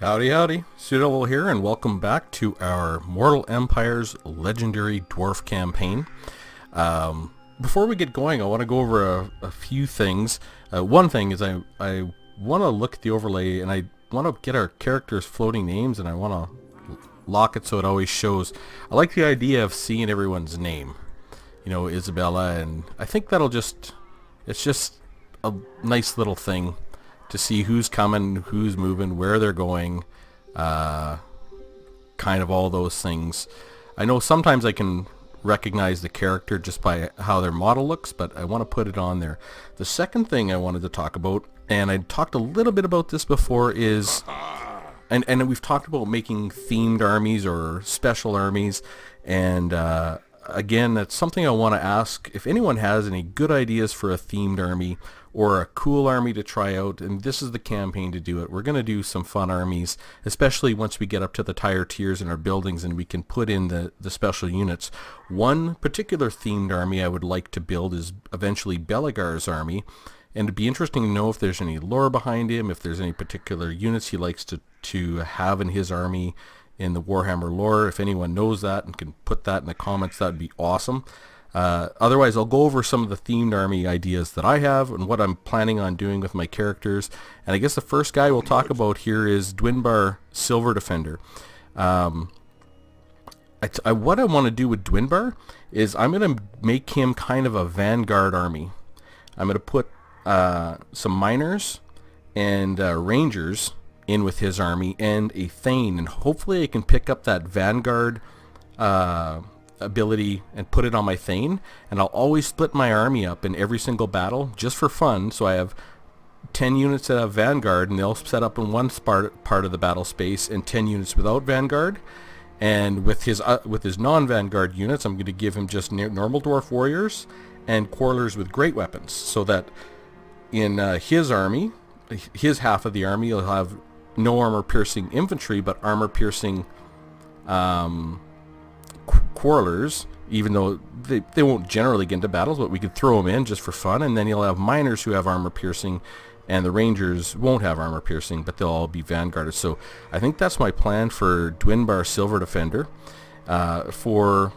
Howdy, howdy. Pseudo here, and welcome back to our Mortal Empire's Legendary Dwarf campaign. Before we get going, I want to go over a few things. One thing is I want to look at the overlay, and I want to get our characters' floating names, and I want to lock it so it always shows. I like the idea of seeing everyone's name. You know, Isabella, and I think it's just a nice little thing to see who's coming, who's moving, where they're going, kind of all those things. I know sometimes I can recognize the character just by how their model looks, but I want to put it on there. The second thing I wanted to talk about, and I talked a little bit about this before, is, and we've talked about making themed armies or special armies, and again, that's something I want to ask if anyone has any good ideas for a themed army or a cool army to try out, and this is the campaign to do it. We're going to do some fun armies, especially once we get up to the higher tiers in our buildings and we can put in the special units. One particular themed army I would like to build is eventually Belegar's army, and it'd be interesting to know if there's any lore behind him, if there's any particular units he likes to have in his army in the Warhammer lore. If anyone knows that and can put that in the comments, that'd be awesome. Otherwise, I'll go over some of the themed army ideas that I have and what I'm planning on doing with my characters. And I guess the first guy we'll talk about here is Dwinbar Silver Defender. What I want to do with Dwinbar is I'm going to make him kind of a vanguard army. I'm going to put some miners and rangers in with his army and a Thane, and hopefully I can pick up that vanguard ability and put it on my Thane, and I'll always split my army up in every single battle just for fun. So I have 10 units that have vanguard, and they'll set up in one part of the battle space, and 10 units without vanguard. And with his non-vanguard units, I'm going to give him just normal dwarf warriors and quarrelers with great weapons, so that in his army, his half of the army, he'll have no armor piercing infantry but armor piercing quarrelers, even though they won't generally get into battles, but we could throw them in just for fun. And then you'll have miners who have armor piercing, and the rangers won't have armor piercing, but they'll all be vanguarded. So I think that's my plan for Dwinbar Silver Defender. For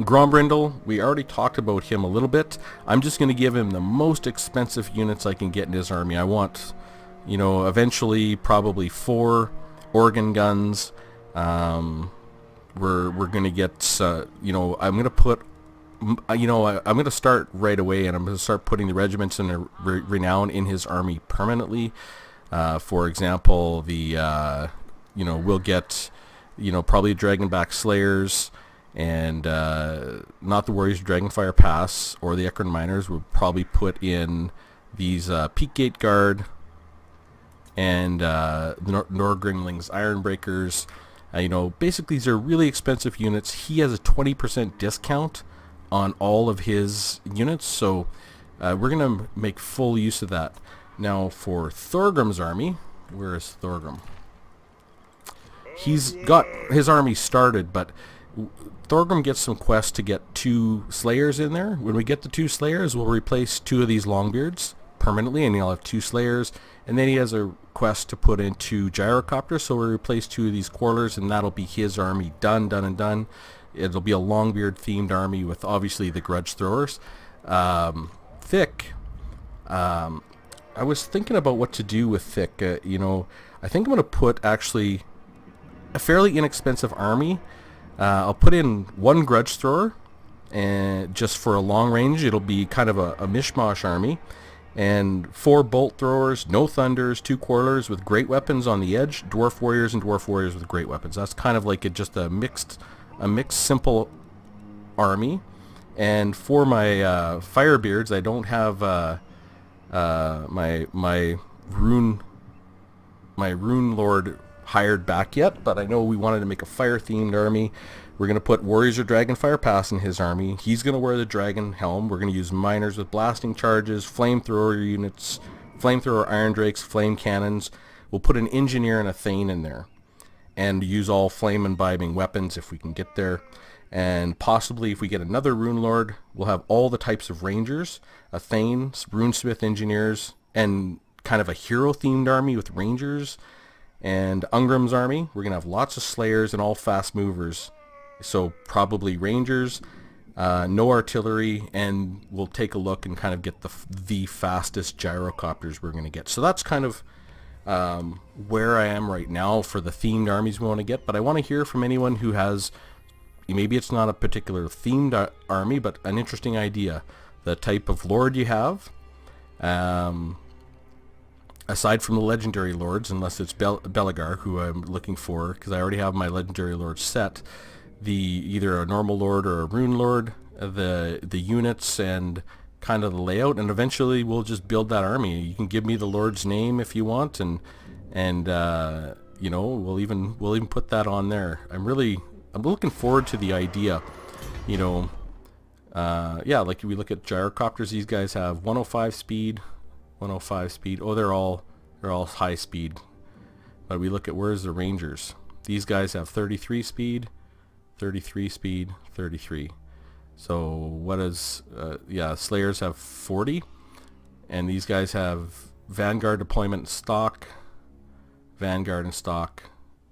Grombrindle, we already talked about him a little bit. I'm just going to give him the most expensive units I can get in his army. I want, eventually probably 4 organ guns. We're going to get, I'm going to put, I'm going to start right away, and I'm going to start putting the regiments and renown in his army permanently. For example, we'll get, probably Dragonback Slayers, and not the Warriors of Dragonfire Pass or the Ekron Miners. We'll probably put in these Peak Gate Guard and the Norgringling's Ironbreakers. Basically these are really expensive units. He has a 20% discount on all of his units, so we're going to make full use of that. Now for Thorgrim's army, where is Thorgrim? He's got his army started, but Thorgrim gets some quests to get 2 Slayers in there. When we get the 2 Slayers, we'll replace 2 of these Longbeards permanently, and he'll have 2 Slayers. And then he has a quest to put into Gyrocopters, so we'll replace 2 of these Quarrelers, and that'll be his army done. It'll be a Longbeard themed army with obviously the Grudge Throwers. Thick. I was thinking about what to do with Thick. I think I'm going to put actually a fairly inexpensive army. I'll put in 1 Grudge Thrower, and just for a long range. It'll be kind of a mishmash army, and 4 Bolt Throwers, no Thunders, 2 Quarrelers with great weapons on the edge, Dwarf Warriors and Dwarf Warriors with great weapons. That's kind of like just a mixed simple army. And for my Firebeards, I don't have my Rune Lord hired back yet, but I know we wanted to make a fire themed army. We're going to put Warriors of Dragonfire Pass in his army. He's going to wear the dragon helm. We're going to use miners with blasting charges, flamethrower units, flamethrower iron drakes, flame cannons. We'll put an engineer and a Thane in there, and use all flame imbibing weapons if we can get there. And possibly if we get another Rune Lord, we'll have all the types of rangers, a Thane, runesmith engineers, and kind of a hero themed army with rangers And Ungrim's army, we're going to have lots of slayers and all fast movers. So probably rangers, no artillery, and we'll take a look and kind of get the fastest gyrocopters we're going to get. So that's kind of where I am right now for the themed armies we want to get. But I want to hear from anyone who has, maybe it's not a particular themed army, but an interesting idea. The type of lord you have. Aside from the legendary lords, unless it's Belegar, who I'm looking for, because I already have my legendary lord set, either a normal lord or a rune lord, the units and kind of the layout, and eventually we'll just build that army. You can give me the lord's name if you want, and you know, we'll even put that on there. I'm looking forward to the idea, you know. Yeah, like we look at gyrocopters, these guys have 105 speed. 105 speed. Oh, they're all high speed. But we look at where's the rangers. These guys have 33 speed, 33 speed, 33. So what is yeah, slayers have 40, and these guys have vanguard deployment and stock, vanguard and stock,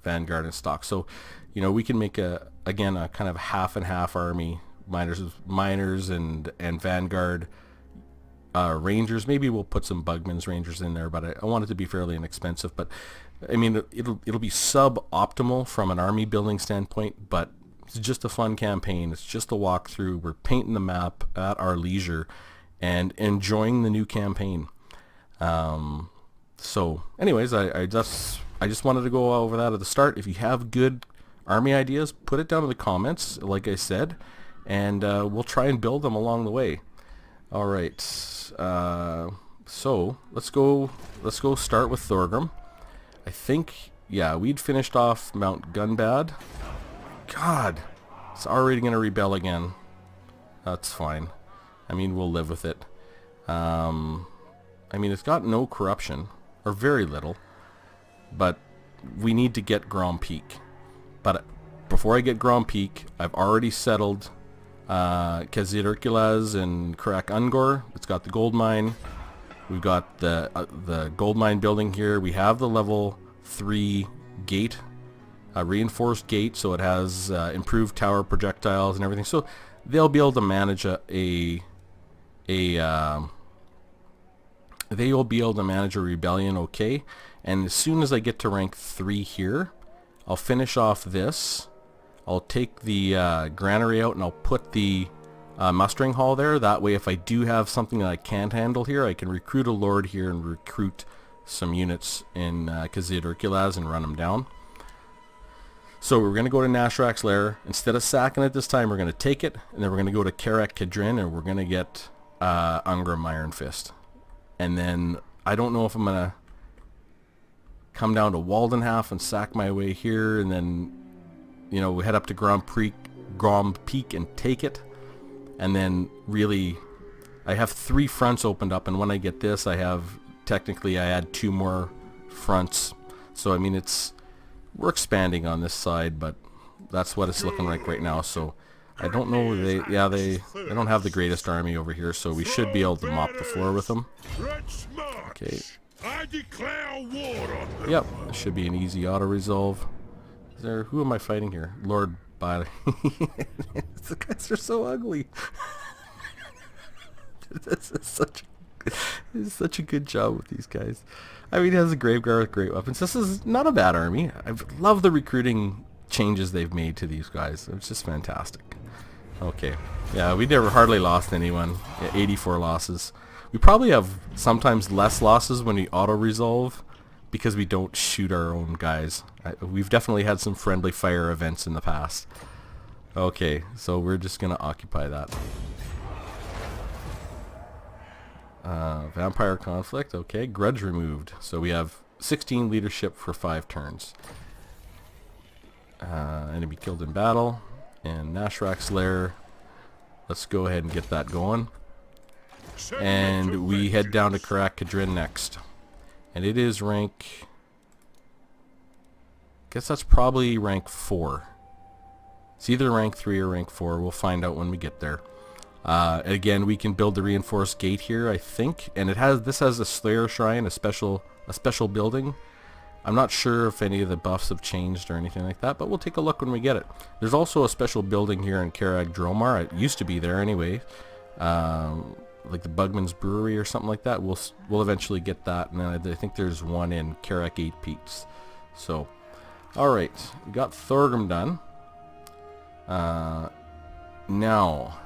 vanguard and stock. So, you know, we can make again a kind of half and half army, miners and vanguard. Rangers, maybe we'll put some Bugman's Rangers in there, but I want it to be fairly inexpensive. But I mean, it'll be suboptimal from an army building standpoint, but it's just a fun campaign. It's just a walkthrough. We're painting the map at our leisure and enjoying the new campaign. So anyways, I just wanted to go over that at the start. If you have good army ideas, put it down in the comments, like I said, and we'll try and build them along the way. All right, so let's go start with Thorgrim. I think, yeah, we'd finished off Mount Gunbad. God, it's already going to rebel again. That's fine. I mean, we'll live with it. I mean, it's got no corruption, or very little, but we need to get Grand Peak. But before I get Grand Peak, I've already settled Khazid Hercules and Karak Ungor. It's got the gold mine. We've got the gold mine building here. We have the level 3 gate, reinforced gate, so it has improved tower projectiles and everything. So they'll be able to manage they will be able to manage a rebellion okay. And as soon as I get to rank 3 here, I'll finish off this. I'll take the granary out and I'll put the mustering hall there. That way, if I do have something that I can't handle here, I can recruit a lord here and recruit some units in Khazid Hercules and run them down. So we're going to go to Nashrak's Lair. Instead of sacking it this time, we're going to take it, and then we're going to go to Karak Kadrin, and we're going to get Ungrim Iron Fist. And then I don't know if I'm going to come down to Waldenhalf and sack my way here, and then, you know, we head up to Grand Peak and take it. And then really, I have 3 fronts opened up, and when I get this, I add 2 more fronts. So I mean, we're expanding on this side, but that's what it's looking like right now. So I don't know, they don't have the greatest army over here, so we should be able to mop the floor with them. Okay. Yep, it should be an easy auto resolve. Who am I fighting here? Lord Bile. The guys are so ugly. This is such a good job with these guys. I mean, he has a Graveguard with great weapons. This is not a bad army. I love the recruiting changes they've made to these guys. It's just fantastic. Okay. Yeah, we never hardly lost anyone. Yeah, 84 losses. We probably have sometimes less losses when we auto-resolve because we don't shoot our own guys. We've definitely had some friendly fire events in the past. Okay, so we're just going to occupy that. Vampire conflict, okay. Grudge removed. So we have 16 leadership for 5 turns. Enemy killed in battle. And Nashrak's Lair. Let's go ahead and get that going. And we head down to Karak Kadrin next. And it is rank... guess that's probably rank 4. It's either rank 3 or rank 4. We'll find out when we get there. Again, we can build the reinforced gate here, I think. And this has a Slayer Shrine, a special building. I'm not sure if any of the buffs have changed or anything like that, but we'll take a look when we get it. There's also a special building here in Carag Dromar. It used to be there anyway, like the Bugman's Brewery or something like that. We'll eventually get that, and then I think there's one in Carag 8 Peaks. So, all right, we got Thorgrim done. Now,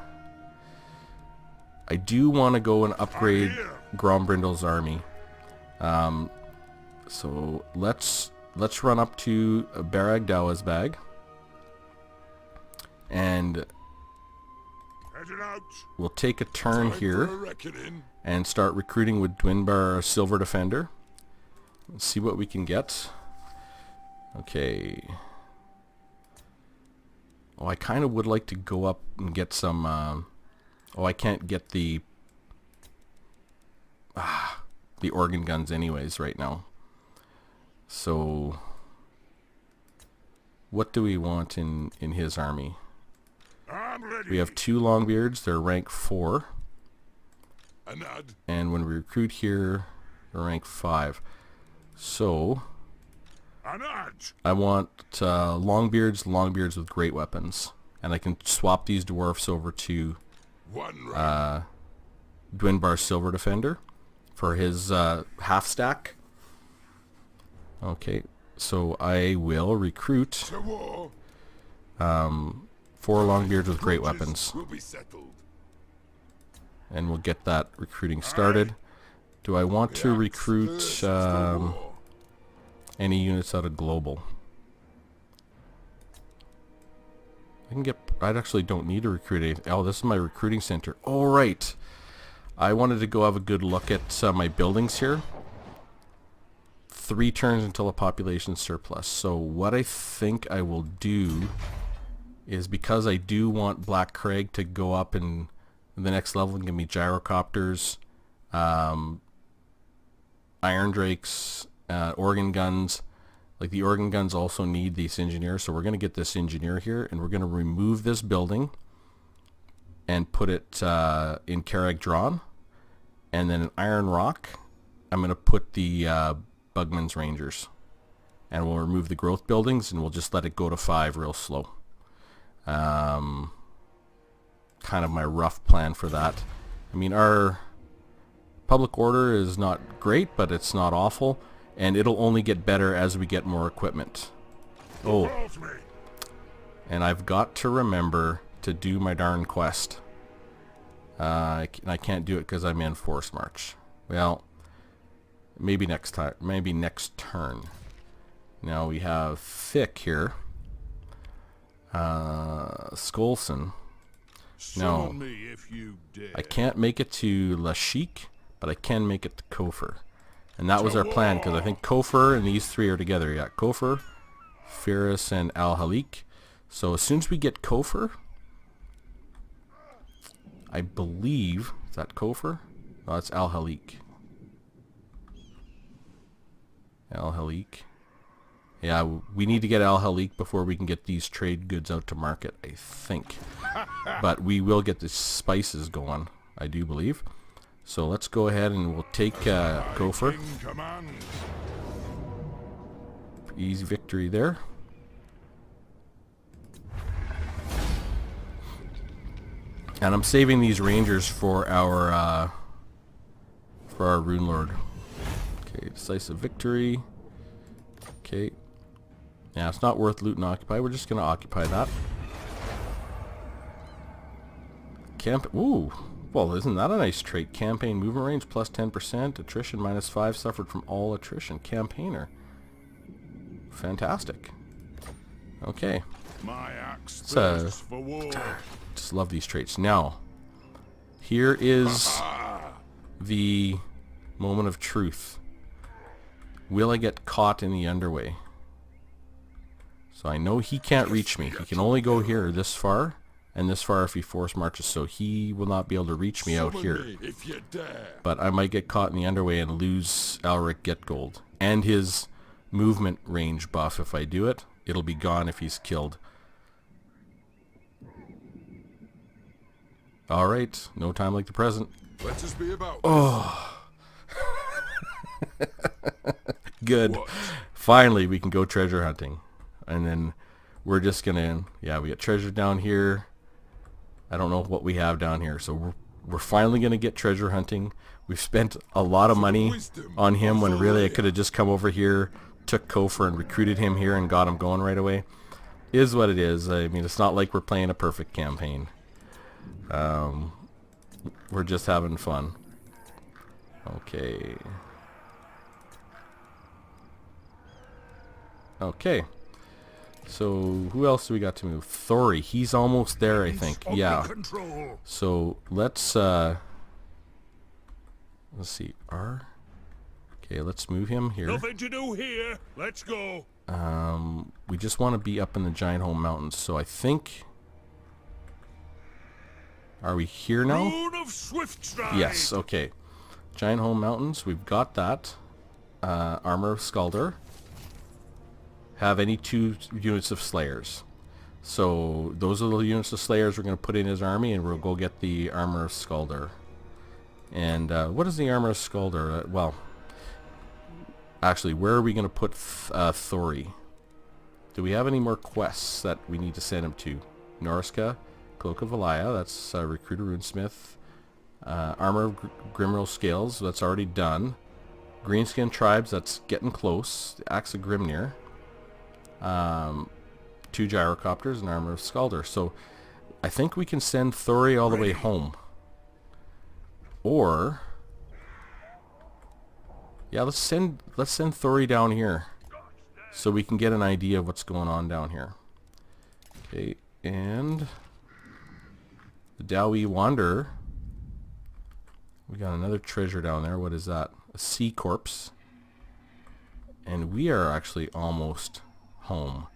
I do want to go and upgrade Grombrindal's army. So let's run up to Barag Dawazbag and we'll take a turn here and start recruiting with Dwinbar Silver Defender. Let's see what we can get. Okay. Oh, I kind of would like to go up and get some... oh, I can't get the organ guns anyways right now. So, what do we want in his army? We have 2 Longbeards. They're rank 4. And when we recruit here, they're rank 5. So, I want Longbeards with great weapons. And I can swap these dwarfs over to Dwinbar Silver Defender for his half stack. Okay, so I will recruit 4 Longbeards with great weapons. And we'll get that recruiting started. Do I want to recruit any units out of Global? I actually don't need to recruit anything. Oh, this is my recruiting center. Oh, right. I wanted to go have a good look at my buildings here. 3 turns until a population surplus. So what I think I will do is, because I do want Black Crag to go up in the next level and give me gyrocopters, Iron Drakes, organ guns. Like, the organ guns also need this engineer, so we're going to get this engineer here, and we're going to remove this building and put it in Carag Drawn. And then in Iron Rock, I'm going to put the Bugman's Rangers. And we'll remove the growth buildings, and we'll just let it go to 5 real slow. Kind of my rough plan for that. I mean, our public order is not great, but it's not awful. And it'll only get better as we get more equipment. Oh. And I've got to remember to do my darn quest. I can't do it because I'm in Forced March. Well, maybe next time. Maybe next turn. Now we have Thick here. Skolson. No. I can't make it to Lashik, but I can make it to Kofor. And that was our plan, because I think Kofor and these 3 are together. Yeah, Kofor, Ferris, and Al-Halik. So as soon as we get Kofor, I believe... Is that Kofor? No, that's Al-Halik. Al-Halik. Yeah, we need to get Al-Halik before we can get these trade goods out to market, I think. But we will get the spices going, I do believe. So let's go ahead and we'll take Kofor. Easy victory there. And I'm saving these rangers for our Rune Lord. Okay, decisive victory. Okay. Yeah, it's not worth loot and occupy. We're just gonna occupy that. Camp. Ooh. Well, isn't that a nice trait? Campaign movement range plus 10%. Attrition minus 5. Suffered from all attrition. Campaigner. Fantastic. Okay. My axe for war. Just love these traits. Now, here is the moment of truth. Will I get caught in the underway? So I know he can't reach me. He can only go here this far. And this far if he force marches, so he will not be able to reach me out here. But I might get caught in the underway and lose Alric Get Gold. And his movement range buff if I do it. It'll be gone if he's killed. Alright, no time like the present. Let us be about. Oh. Good. finally we can go treasure hunting. And then we're just gonna, yeah, we got treasure down here. I don't know what we have down here, so we're finally gonna get treasure hunting. We've spent a lot of money on him when really I could have just come over here, took Kofor and recruited him here and got him going right away. Is what it is. I mean, it's not like we're playing a perfect campaign. We're just having fun. Okay. Okay. So who else do we got to move? Thori. He's almost there, I think. Yeah. So let's see. Okay, let's move him here. Nothing to do here. Let's go. We just want to be up in the Giant Home Mountains. So I think, are we here now? Rune of Swift Stride. Yes. Okay. Giant Home Mountains. We've got that. Armor of Skaldur. Have any 2 units of Slayers. So those are the units of Slayers we're going to put in his army, and we'll go get the Armor of Skaldur. And what is the Armor of Skaldur? Well, actually, where are we going to put Thori? Do we have any more quests that we need to send him to? Norska, Cloak of Valaya, that's Recruiter Runesmith. Armor of Grimril Scales, that's already done. Greenskin Tribes, that's getting close. The Axe of Grimnir. 2 gyrocopters and Armor of Skaldur. So I think we can send Thori all the way home. Or yeah, let's send Thori down here so we can get an idea of what's going on down here. Okay, and the Dowie Wanderer. We got another treasure down there. What is that? A sea corpse. And we are actually almost home.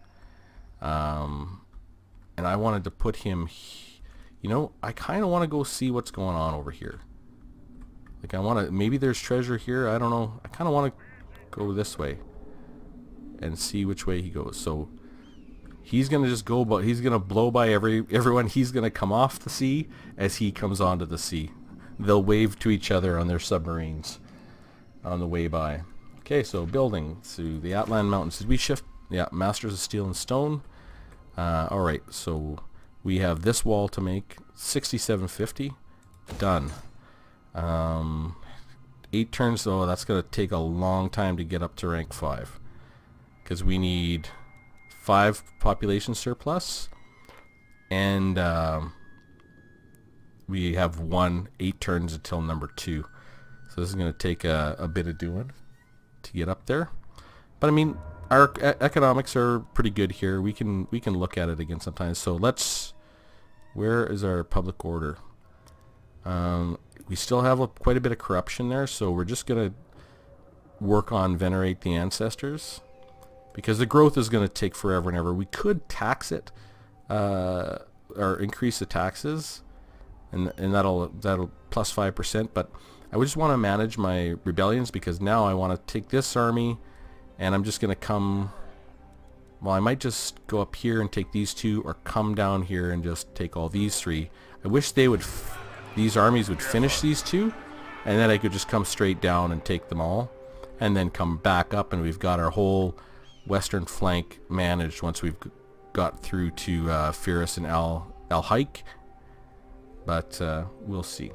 And I wanted to put him, you know, I kind of want to go see what's going on over here. Like I want to, maybe there's treasure here, I don't know. I kind of want to go this way and see which way he goes. So he's going to just go, but he's going to blow by everyone. He's going to come off the sea as he comes onto the sea. They'll wave to each other on their submarines on the way by. Okay, so building through the Atlan Mountains. Did we shift? Yeah, Masters of Steel and Stone. Alright, so we have this wall to make. 6750. Done. 8 turns though, that's going to take a long time to get up to rank 5. Because we need 5 population surplus. And we have 8 turns until number 2. So this is going to take a bit of doing to get up there. But I mean, our economics are pretty good here. We can look at it again sometimes. So let's, where is our public order? We still have quite a bit of corruption there, so we're just going to work on Venerate the Ancestors, because the growth is going to take forever and ever. We could tax it, or increase the taxes, and that'll plus 5%, but I just want to manage my rebellions, because now I want to take this army, and I'm just going to come, well, I might just go up here and take these 2, or come down here and just take all these 3. I wish they would, these armies would finish these 2, and then I could just come straight down and take them all, and then come back up, and we've got our whole western flank managed once we've got through to Firis and Al Hike. But we'll see.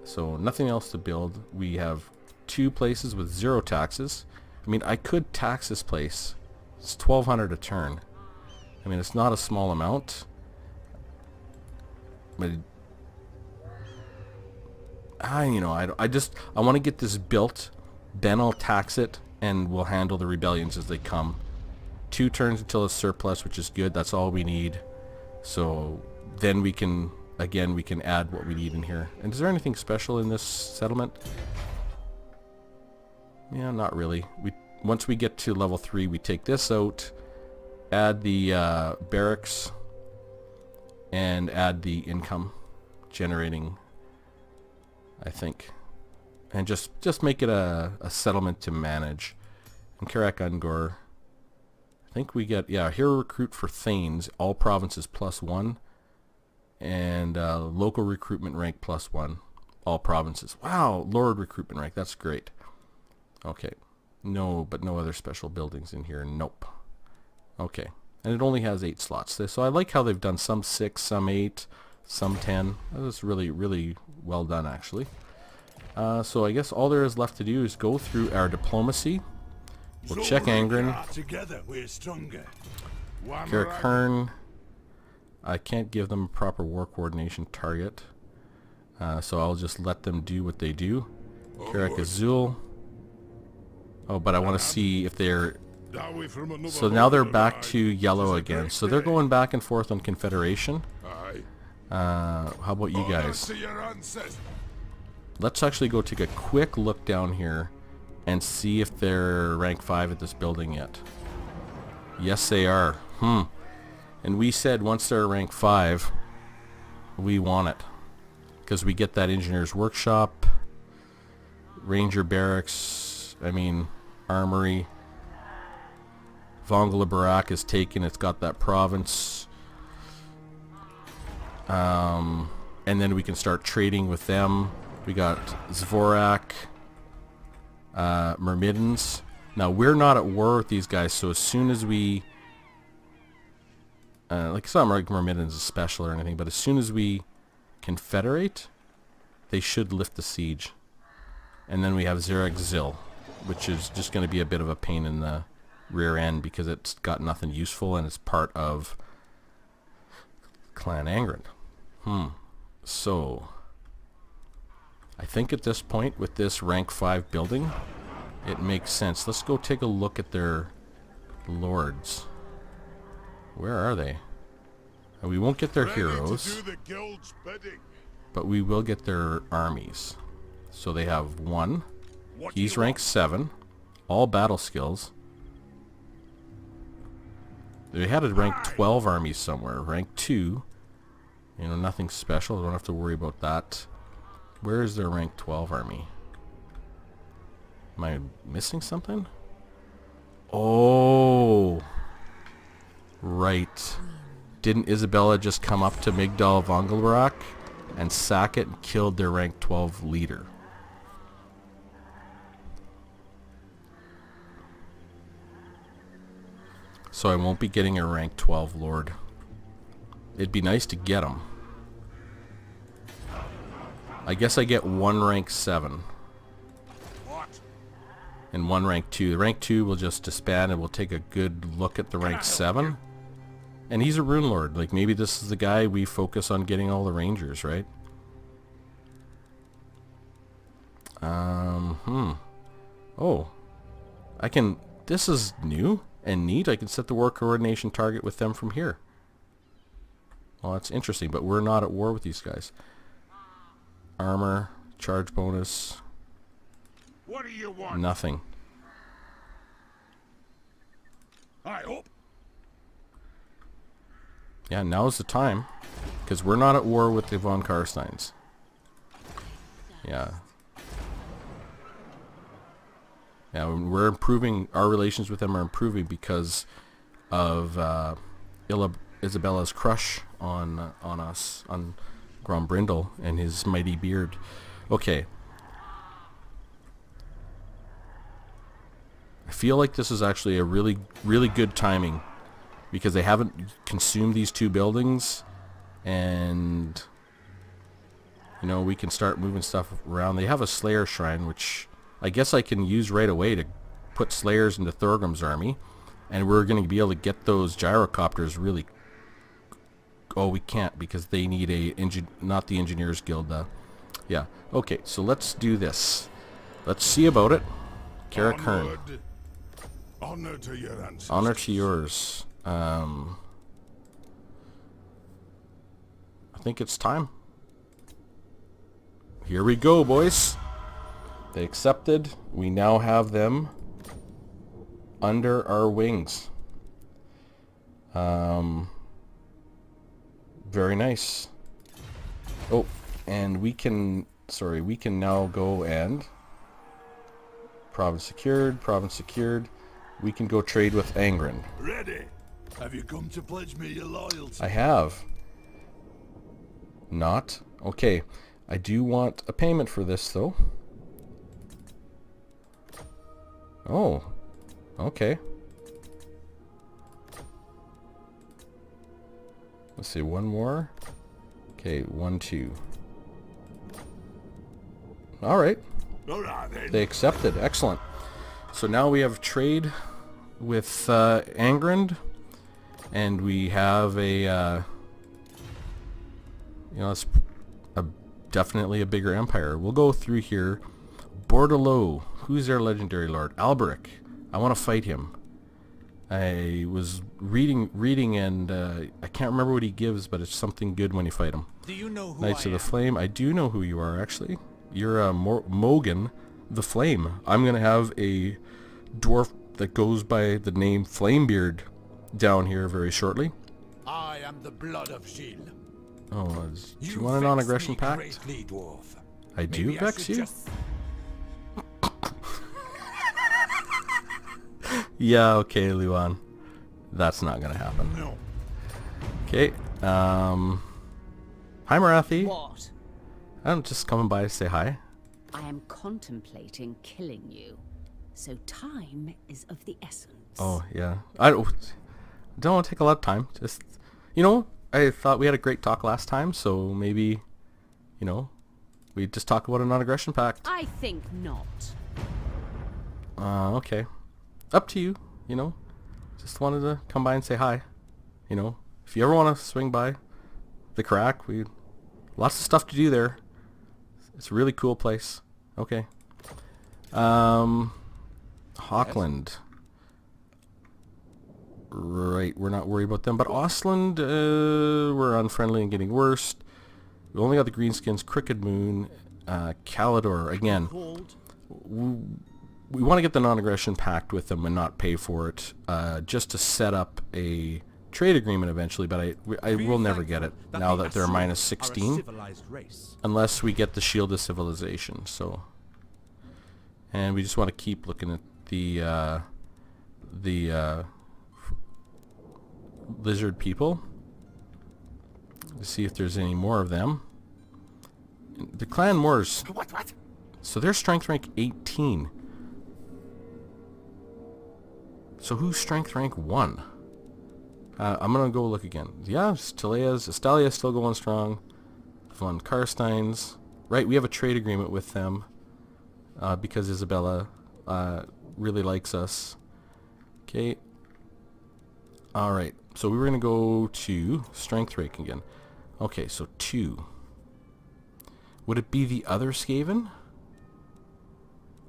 So nothing else to build. We have 2 places with 0 taxes. I mean, I could tax this place. It's 1,200 a turn. I mean, it's not a small amount. But I want to get this built. Then I'll tax it, and we'll handle the rebellions as they come. 2 turns until it's surplus, which is good. That's all we need. So then we can, again, we can add what we need in here. And is there anything special in this settlement? Yeah, not really. Once we get to level 3, we take this out, add the barracks, and add the income generating, I think. And just make it a settlement to manage. And Karak Ungor, I think we get, yeah, hero recruit for Thanes, all provinces +1, and local recruitment rank +1, all provinces. Wow, Lord recruitment rank, that's great. Okay, No, but no other special buildings in here. Nope. Okay. And it only has 8 slots. So I like how they've done some 6, some 8, some 10. That was really, really well done, actually. So I guess all there is left to do is go through our diplomacy. We'll check Angren. Together we're stronger. Karakern. I can't give them a proper war coordination target. So I'll just let them do what they do. Karak Azul. Oh, but I want to see if they're... So now they're back to yellow again. So they're going back and forth on confederation. How about you guys? Let's actually go take a quick look down here and see if they're rank 5 at this building yet. Yes, they are. And we said once they're rank 5, we want it. Because we get that engineer's workshop, ranger barracks, armory. Vongla Barak is taken. It's got that province. And then we can start trading with them. We got Zvorak, Myrmidons. Now, we're not at war with these guys, so as soon as we... it's not like Myrmidons is special or anything, but as soon as we confederate, they should lift the siege. And then we have Zerek Zil, which is just going to be a bit of a pain in the rear end because it's got nothing useful and it's part of Clan Angren. So I think at this point with this rank 5 building, it makes sense. Let's go take a look at their lords. Where are they? We won't get their heroes, but we will get their armies. So they have 1. He's rank 7. All battle skills. They had a rank 12 army somewhere. Rank 2. Nothing special. I don't have to worry about that. Where is their rank 12 army? Am I missing something? Oh. Right. Didn't Isabella just come up to Migdal Vongelbarak and sack it and killed their rank 12 leader? So I won't be getting a rank 12 lord. It'd be nice to get him. I guess I get 1 rank 7. And 1 rank 2. The rank 2 will just disband and we'll take a good look at the rank 7. And he's a rune lord. Like maybe this is the guy we focus on getting all the rangers, right? Oh. This is new and neat. I can set the war coordination target with them from here. Well, that's interesting, but we're not at war with these guys. Armor, charge bonus. What do you want? Nothing. I hope. Yeah, now's the time. Because we're not at war with the von Karsteins. Yeah. Yeah, we're improving. Our relations with them are improving because of Isabella's crush on us, on Grombrindle and his mighty beard. Okay. I feel like this is actually a really, really good timing because they haven't consumed these 2 buildings, and we can start moving stuff around. They have a Slayer Shrine, which I guess I can use right away to put Slayers into Thorgrim's army, and we're going to be able to get those gyrocopters really... Oh, we can't because they need not the Engineers Guild. Yeah. Okay, so let's do this. Let's see about it. Karakern. Honor to your ancestors. Honor to yours. I think it's time. Here we go, boys. They accepted. We now have them under our wings. Very nice. Oh, and we can now go and province secured. We can go trade with Angren. Ready. Have you come to pledge me your loyalty? I have. Not? Okay. I do want a payment for this, though. Oh, okay. Let's see, one more. Okay, 1, 2. Alright. Alright then. They accepted. Excellent. So now we have trade with Angrand, and we have a, it's definitely a bigger empire. We'll go through here. Bordelot. Who's their legendary lord? Alberic. I want to fight him. I was reading, and I can't remember what he gives, but it's something good when you fight him. Do you know who Knights I of the am? Flame. I do know who you are, actually. You're Mogan the Flame. I'm going to have a dwarf that goes by the name Flamebeard down here very shortly. I am the blood of Gilles. Oh, do you want a non-aggression pact? Greatly, dwarf. I do Maybe I vex should you? just- Yeah, okay, Luan. That's not going to happen. No. Okay, hi Marathi. What? I'm just coming by to say hi. I am contemplating killing you, so time is of the essence. Oh, yeah. I don't want to take a lot of time. Just, I thought we had a great talk last time, so maybe, we just talk about a non-aggression pact. I think not. Okay. Up to you, Just wanted to come by and say hi. If you ever want to swing by the Crack, lots of stuff to do there. It's a really cool place. Okay. Hawkland. Right, we're not worried about them. But Ostland, we're unfriendly and getting worse. We only got the Greenskins, Crooked Moon, Calidor. Again, Called we want to get the non-aggression pact with them and not pay for it, just to set up a trade agreement eventually, but I will never get it now that they're minus 16, unless we get the Shield of Civilization. So, and we just want to keep looking at the lizard people to see if there's any more of them. The Clan Moors. What? So they're strength rank 18. So who's strength rank 1? I'm going to go look again. Yeah, Estalia's still going strong. Von Karstein's. Right, we have a trade agreement with them because Isabella really likes us. Okay. Alright, so we were going to go to strength rank again. Okay, so 2. Would it be the other Skaven?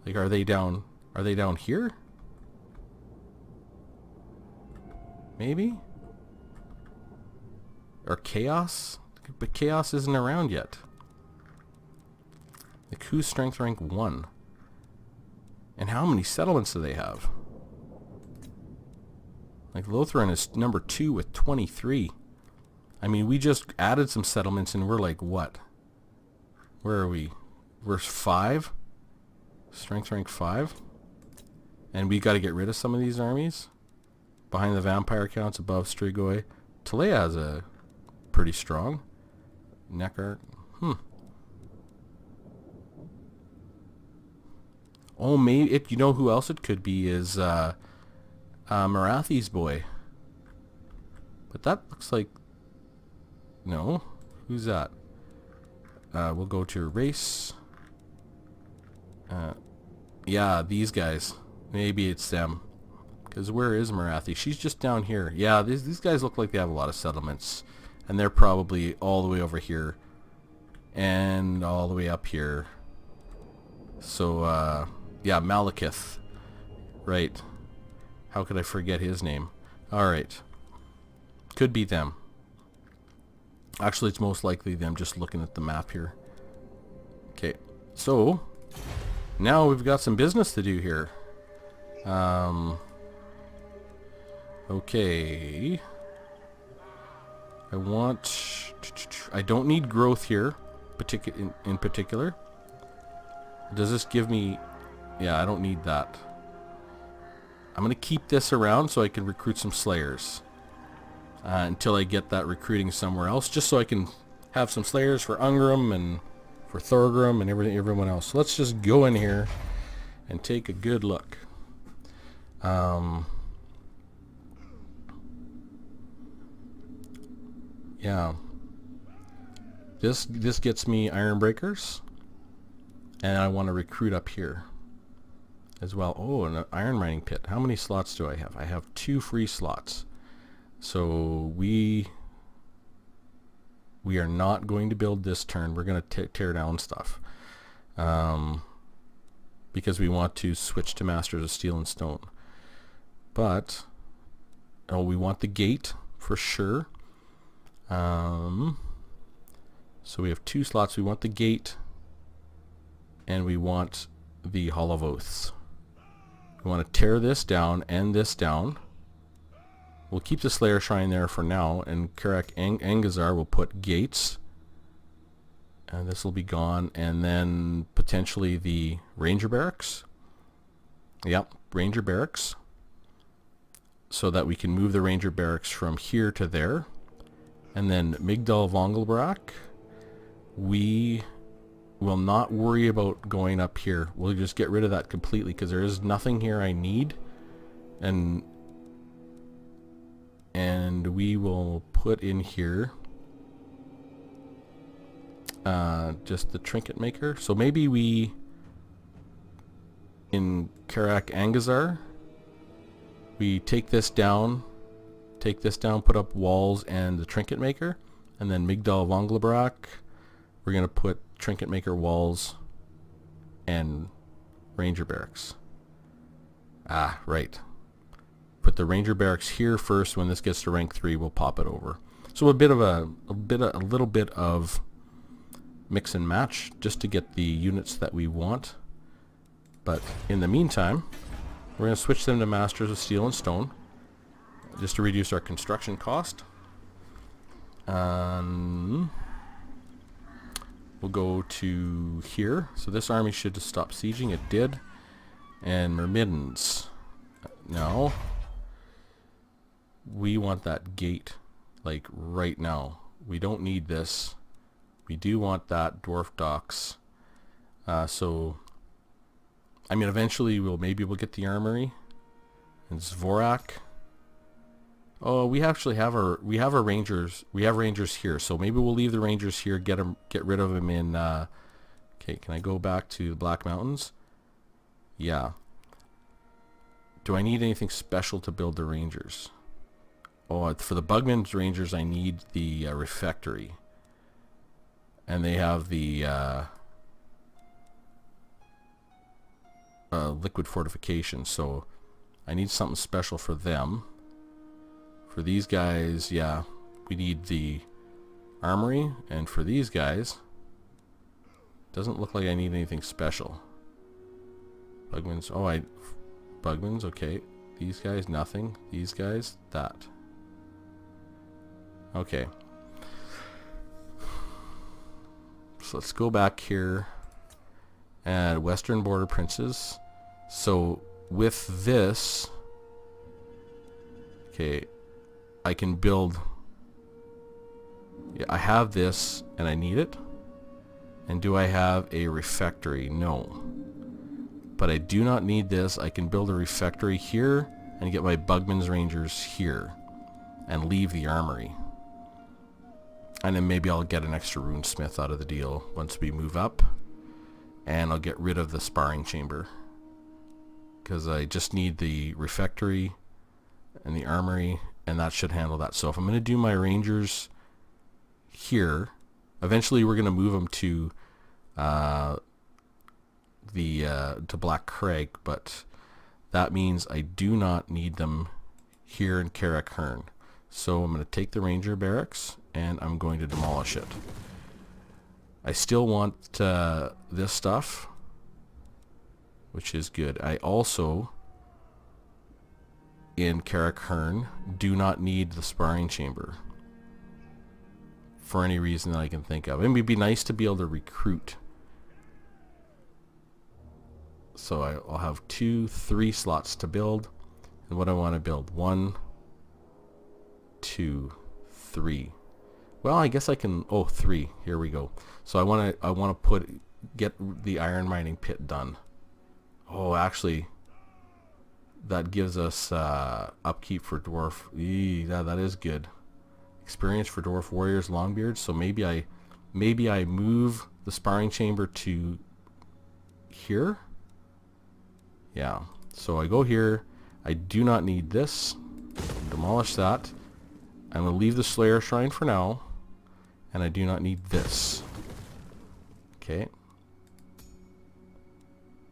Like, are they down here? Maybe? Or Chaos? But Chaos isn't around yet. Like, who's strength rank 1? And how many settlements do they have? Like, Lothran is number 2 with 23. I mean, we just added some settlements and we're like, what? Where are we? We're 5? Strength rank 5? And we got to get rid of some of these armies? Behind the vampire counts, above Strigoi. Talea has a pretty strong. Neckar. Oh, maybe you know who else it could be is Marathi's boy. But that looks like no. Who's that? We'll go to race. Yeah, these guys. Maybe it's them. Because where is Marathi? She's just down here. Yeah, these guys look like they have a lot of settlements. And they're probably all the way over here. And all the way up here. So, yeah, Malekith. Right. How could I forget his name? Alright. Could be them. Actually, it's most likely them, just looking at the map here. Okay. So, now we've got some business to do here. Okay. I don't need growth here, in particular. Does this give me... Yeah, I don't need that. I'm going to keep this around so I can recruit some Slayers. Until I get that recruiting somewhere else, just so I can have some Slayers for Ungrim and for Thorgrim and everyone else. So let's just go in here and take a good look. Yeah. This gets me iron breakers, and I want to recruit up here as well. Oh, an iron mining pit. How many slots do I have? I have 2 free slots. So we are not going to build this turn. We're going to tear down stuff. Because we want to switch to Masters of Steel and Stone. But, oh, we want the gate for sure. So we have 2 slots. We want the gate, and we want the Hall of Oaths. We want to tear this down and this down. We'll keep the Slayer Shrine there for now, and Karak Angazar will put gates. And this will be gone, and then potentially the Ranger Barracks. Yep, Ranger Barracks. So that we can move the Ranger Barracks from here to there. And then Migdal Vongelbrak, we will not worry about going up here. We'll just get rid of that completely because there is nothing here I need. And we will put in here just the trinket maker. So maybe we, in Karak Angazar, we take this down, put up walls and the trinket maker, and then Migdal Vongelbrak, we're going to put trinket maker walls and ranger barracks. Ah, right. Put the ranger barracks here first. When this gets to rank 3, we'll pop it over. So a little bit of mix and match just to get the units that we want. But in the meantime, we're going to switch them to Masters of Steel and Stone just to reduce our construction cost. We'll go to here. So this army should have stopped sieging. It did. And Myrmidons. Now, we want that gate like right now. We don't need this. We do want that Dwarf docks. So, I mean, eventually maybe we'll get the armory. And Zvorak. Oh, we actually have our rangers. We have rangers here, so maybe we'll leave the rangers here. Get rid of them in. Okay, can I go back to Black Mountains? Yeah. Do I need anything special to build the rangers? Oh, for the Bugman's rangers, I need the refectory, and they have the liquid fortification. So I need something special for them. For these guys, yeah, we need the armory, and for these guys, doesn't look like I need anything special. Bugman's, Bugman's, okay. These guys, nothing. These guys, that. Okay. So let's go back here and Western Border Princes. So with this, okay, I can build. Yeah, I have this and I need it. And do I have a refectory? No. But I do not need this. I can build a refectory here and get my Bugman's Rangers here and leave the armory. And then maybe I'll get an extra runesmith out of the deal once we move up. And I'll get rid of the sparring chamber, because I just need the refectory and the armory, and that should handle that. So if I'm going to do my rangers here, eventually we're going to move them to to Black Crag, but that means I do not need them here in Karak Hearn. So I'm going to take the ranger barracks and I'm going to demolish it. I still want this stuff, which is good. I also, in Karak Hearn, do not need the sparring chamber for any reason that I can think of. It would be nice to be able to recruit. So I'll have 3 slots to build. And what I want to build, 1, 2, 3. Well, I guess I can. Oh, 3. Here we go. So I want to get the iron mining pit done. Oh, actually, that gives us upkeep for dwarf. Yeah, that is good. Experience for dwarf warriors, longbeards. So maybe I move the sparring chamber to here. Yeah. So I go here. I do not need this. Demolish that. I'm going to leave the Slayer Shrine for now. And I do not need this. Okay.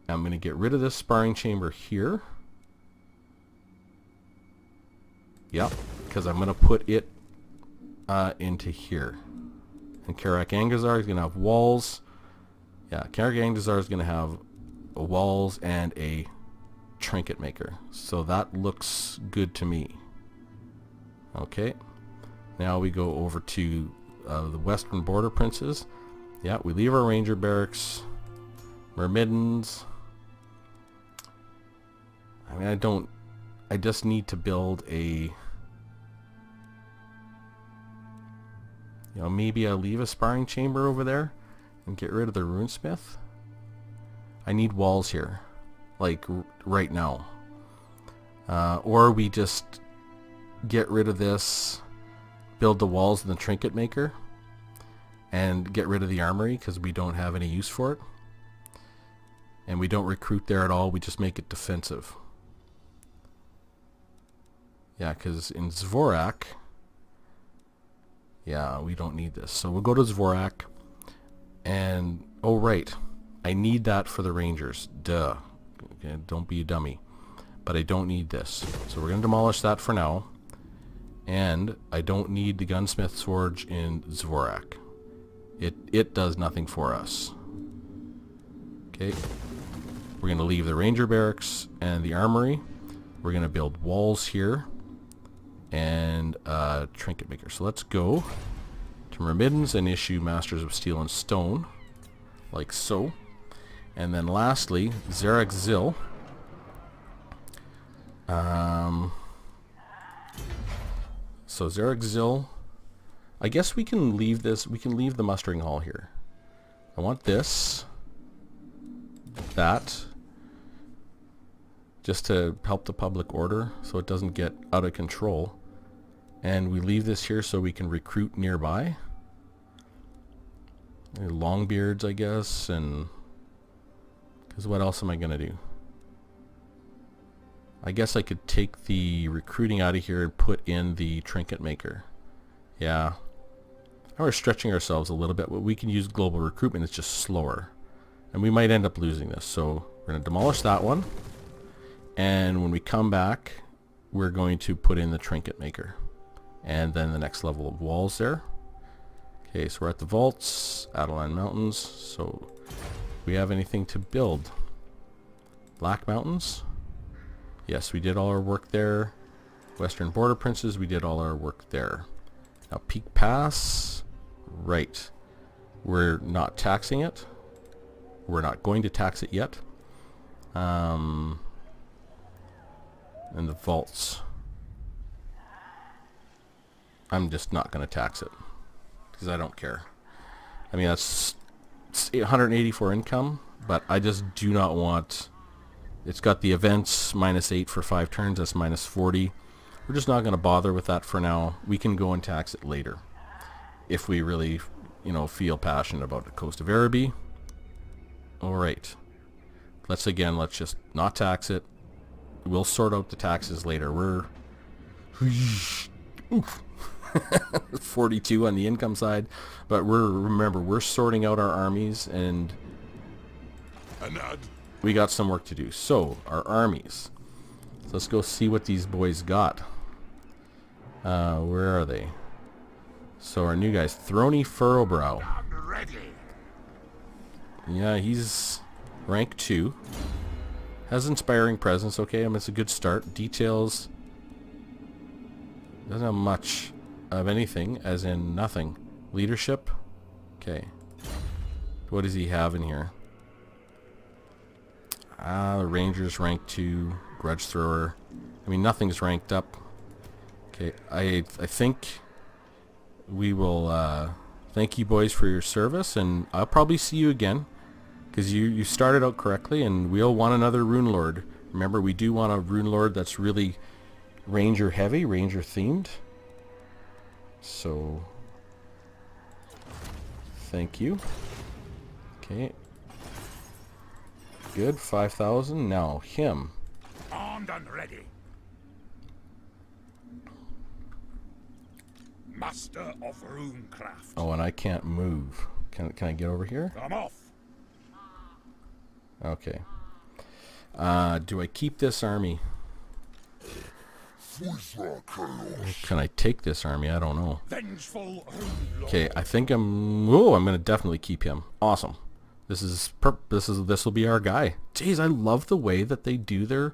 I'm going to get rid of this sparring chamber here. Yep. Because I'm going to put it into here. And Karak Angazar is going to have walls. Yeah, Karak Angazar is going to have walls and a trinket maker. So that looks good to me. Okay. Now we go over to the western border princes. Yeah, we leave our ranger barracks. Myrmidons. I mean, I just need to build a... You know, maybe I'll leave a sparring chamber over there and get rid of the runesmith. I need walls here, like right now. Or we just get rid of this, build the walls and the trinket maker, and get rid of the armory because we don't have any use for it. And we don't recruit there at all, we just make it defensive. Yeah, because in Zvorak, yeah, we don't need this. So we'll go to Zvorak, and, oh right, I need that for the Rangers. Duh. Okay, don't be a dummy. But I don't need this. So we're going to demolish that for now. And I don't need the Gunsmith's Forge in Zvorak. It does nothing for us. Okay. We're going to leave the Ranger Barracks and the Armory. We're going to build walls here. And Trinket Maker. So let's go to Myrmidons and issue Masters of Steel and Stone. Like so. And then lastly, Zarek Zil. So Zarek Zil, I guess we can leave this, we can leave the mustering hall here. I want this, that, just to help the public order so it doesn't get out of control. And we leave this here so we can recruit nearby. Longbeards, I guess, and because what else am I going to do? I guess I could take the recruiting out of here and put in the trinket maker. Yeah. Now we're stretching ourselves a little bit, but we can use global recruitment. It's just slower. And we might end up losing this. So we're going to demolish that one. And when we come back, we're going to put in the trinket maker. And then the next level of walls there. Okay, so we're at the vaults, Adeline Mountains. So we have anything to build? Black Mountains? Yes, we did all our work there. Western Border Princes, we did all our work there. Now Peak Pass, right. We're not taxing it. We're not going to tax it yet. And the vaults. I'm just not going to tax it because I don't care. I mean, that's 184 income, but I just do not want... It's got the events -8 for 5 turns. That's -40. We're just not going to bother with that for now. We can go and tax it later if we really, you know, feel passionate about the Coast of Araby. All right. Let's just not tax it. We'll sort out the taxes later. We're 42 on the income side, but remember we're sorting out our armies and we got some work to do. So, our armies. So let's go see what these boys got. Where are they? So our new guys, Throny Furrowbrow. Yeah, he's rank 2. Has inspiring presence. Okay, I mean, it's a good start. Details. Doesn't have much of anything, as in nothing. Leadership. Okay. What does he have in here? The Rangers rank 2, Grudge Thrower. I mean, nothing's ranked up. Okay, I think we will thank you boys for your service, and I'll probably see you again because you started out correctly, and we'll want another Rune Lord Remember, we do want a Rune Lord that's really Ranger heavy, Ranger themed. So, thank you. Okay. Good, 5,000. Now, him. Armed and ready. Master of runecraft. Oh, and I can't move. Can I get over here? I'm off. Okay. Do I keep this army? Can I take this army? I don't know. Vengeful Okay, I think I'm gonna definitely keep him. Awesome. This will be our guy. Jeez, I love the way that they do their.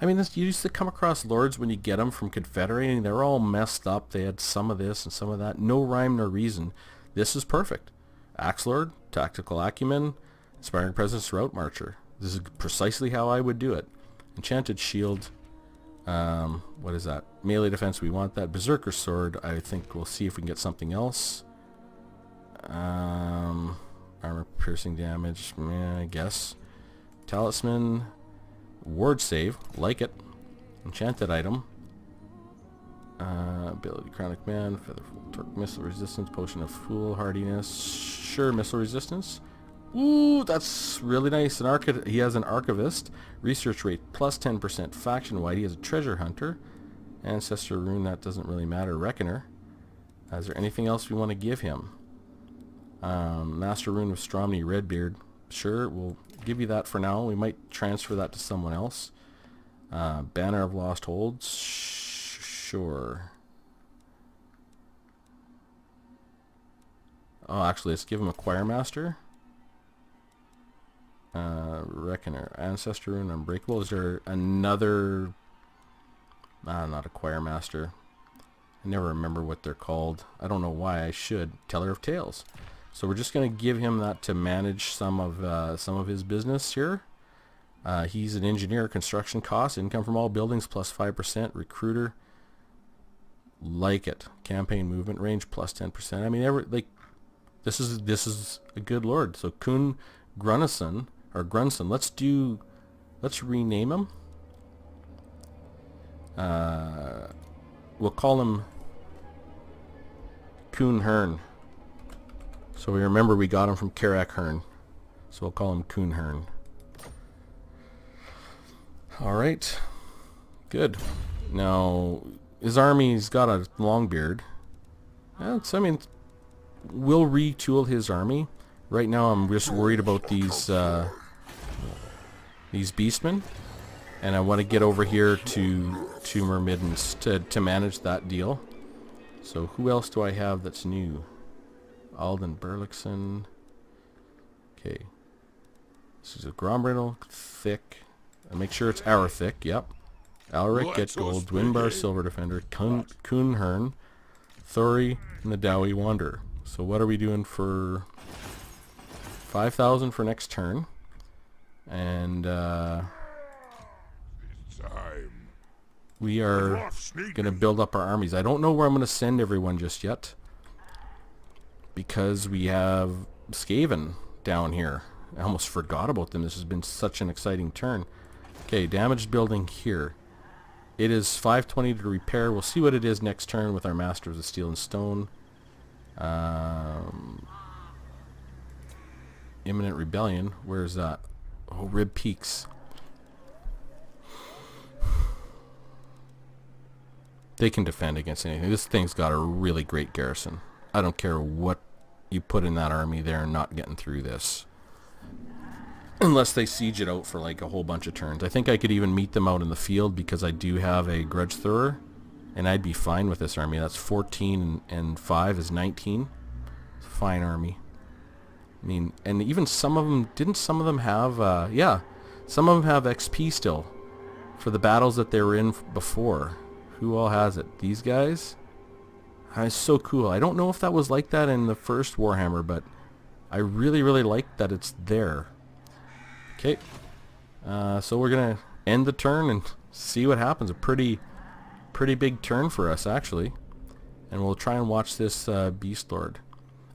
I mean, you used to come across lords when you get them from confederating. They're all messed up. They had some of this and some of that. No rhyme nor reason. This is perfect. Axe Lord, tactical acumen, inspiring presence, route marcher. This is precisely how I would do it. Enchanted shield. What is that? Melee defense. We want that. Berserker sword. I think we'll see if we can get something else. Armor piercing damage. I guess. Talisman. Ward save. Like it. Enchanted item. Ability Chronic Man. Featherful Torque. Missile resistance. Potion of Foolhardiness. Sure, missile resistance. Ooh, that's really nice. He has an Archivist. Research rate plus 10%. Faction wide. He has a Treasure Hunter. Ancestor Rune, that doesn't really matter. Reckoner. Is there anything else we want to give him? Master Rune of Stromney Redbeard. Sure, we'll give you that for now. We might transfer that to someone else. Banner of Lost Holds. Sure. Oh, actually, let's give him a Choir Master. Reckoner. Ancestor Rune Unbreakable. Is there another... not a Choir Master. I never remember what they're called. I don't know why I should. Teller of Tales. So we're just going to give him that to manage some of his business here. He's an engineer. Construction costs. Income from all buildings plus 5%. Recruiter. Like it. Campaign movement range plus 10%. I mean, this is a good lord. So Kuhn Grunnison or Grunson. Let's rename him. We'll call him Kuhn Hearn. So we remember we got him from Karak Hearn. So we'll call him Kuhn Hearn. Alright. Good. Now, his army's got a long beard. We'll retool his army. Right now I'm just worried about these beastmen. And I want to get over here to Myrmidons to manage that deal. So who else do I have that's new? Alden Burlickson. Okay. This is a Grombrindle, thick. Make sure it's our thick, yep. Alaric, get gold. Dwinbar, Silver Defender. Kuhn Hearn. Thori, and the Dowie Wanderer. So what are we doing for 5,000 for next turn? And we are going to build up our armies. I don't know where I'm going to send everyone just yet, because we have Skaven down here. I almost forgot about them. This has been such an exciting turn. Okay, damaged building here. It is 520 to repair. We'll see what it is next turn with our Masters of Steel and Stone. Imminent Rebellion. Where's that? Oh, Rib Peaks. They can defend against anything. This thing's got a really great garrison. I don't care what you put in that army, they're not getting through this. Unless they siege it out for like a whole bunch of turns. I think I could even meet them out in the field because I do have a Grudge Thrower. And I'd be fine with this army. That's 14 and 5 is 19. It's a fine army. I mean, and even some of them, didn't some of them have, yeah. Some of them have XP still. For the battles that they were in before. Who all has it? These guys? It's so cool. I don't know if that was like that in the first Warhammer, but I really, really like that it's there. Okay. So we're going to end the turn and see what happens. A pretty big turn for us, actually. And we'll try and watch this Beast Lord.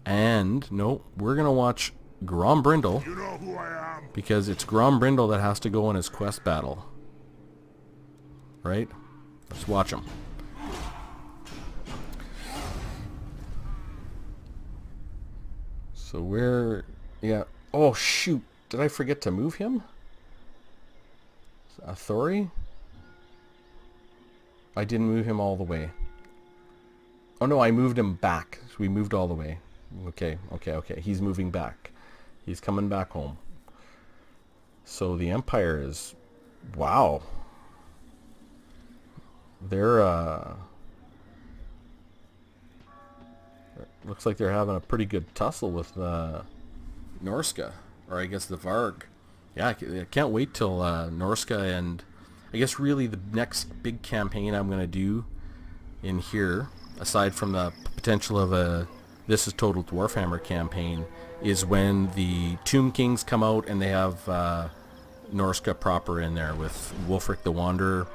And, no, we're going to watch Grombrindle. You know who I am. Because it's Grombrindle that has to go on his quest battle. right? Let's watch them. So where... Yeah. Oh, shoot. Did I forget to move him? Thori? I didn't move him all the way. Oh, no, I moved him back. So we moved all the way. Okay. He's moving back. He's coming back home. So the Empire is... Wow. They're, looks like they're having a pretty good tussle with, Norska. Or I guess the Varg. Yeah, I can't wait till, Norska and... I guess really the next big campaign I'm going to do in here, aside from the potential of a This is Total Dwarfhammer campaign, is when the Tomb Kings come out and they have Norska proper in there with Wulfric the Wanderer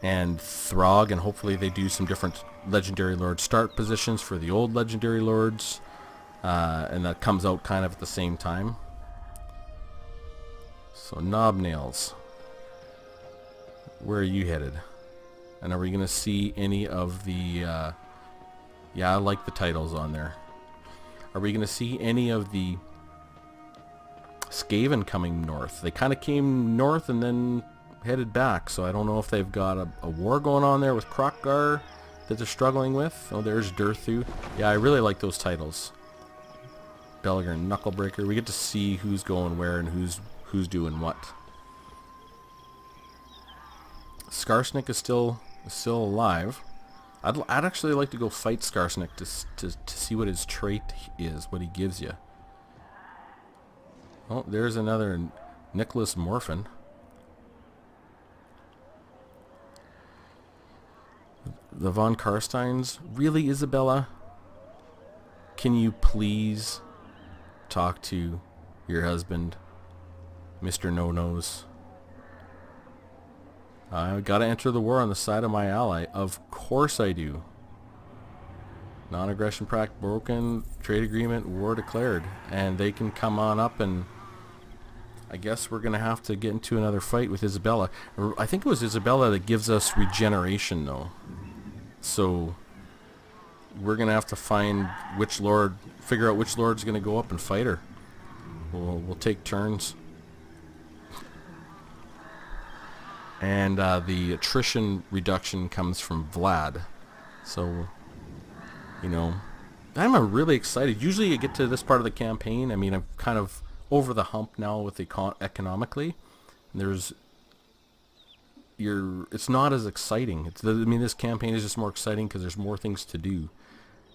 and Throg, and hopefully they do some different Legendary Lord start positions for the old Legendary Lords, and that comes out kind of at the same time. So Knobnails, where are you headed? And are we going to see any of the... yeah, I like the titles on there. Are we going to see any of the Skaven coming north? They kind of came north and then headed back, so I don't know if they've got a war going on there with Kroq-Gar that they're struggling with. Oh, there's Durthu. Yeah, I really like those titles. Belliger and Knucklebreaker. We get to see who's going where and who's doing what. Skarsnik is still alive. I'd actually like to go fight Skarsnik to see what his trait is, what he gives you. Oh, there's another Nicholas Morphin. The Von Karsteins. Really, Isabella? Can you please talk to your husband, Mr. No-Nose? I gotta enter the war on the side of my ally. Of course I do. Non-aggression pact broken, trade agreement, war declared. And they can come on up, and I guess we're gonna have to get into another fight with Isabella. I think it was Isabella that gives us regeneration though. So we're gonna have to find which lord, figure out which lord's gonna go up and fight her. We'll take turns. And the attrition reduction comes from Vlad. So, you know, I'm really excited. Usually you get to this part of the campaign, I mean, I'm kind of over the hump now with economically. It's not as exciting. I mean, this campaign is just more exciting because there's more things to do.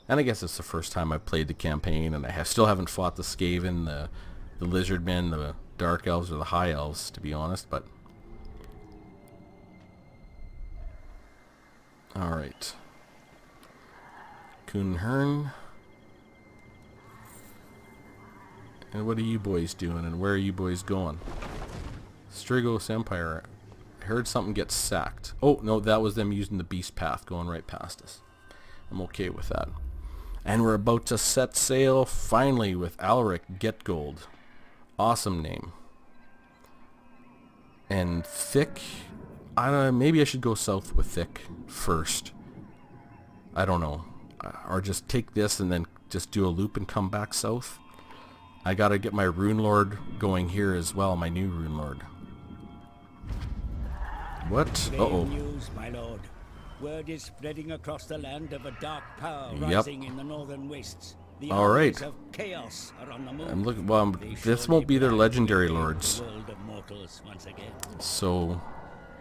And I guess it's the first time I've played the campaign, and I still haven't fought the Skaven, the Lizardmen, the Dark Elves, or the High Elves, to be honest, but... Alright. Kuhnhern. And what are you boys doing, and where are you boys going? Strigos Empire. I heard something get sacked. Oh, no, that was them using the beast path, going right past us. I'm okay with that. And we're about to set sail, finally, with Alaric Getgold. Awesome name. And Thick... maybe I should go south with Thick first. I don't know. Or just take this and then just do a loop and come back south. I gotta get my Rune Lord going here as well, my new Rune Lord. What? Uh-oh. News, my lord. Word is spreading across the land of a dark power Yep. rising in the northern wastes. The All right. armies of chaos are on the move. I'm looking. Well, They this surely won't be their plan to legendary invade lords. the world of mortals once again. So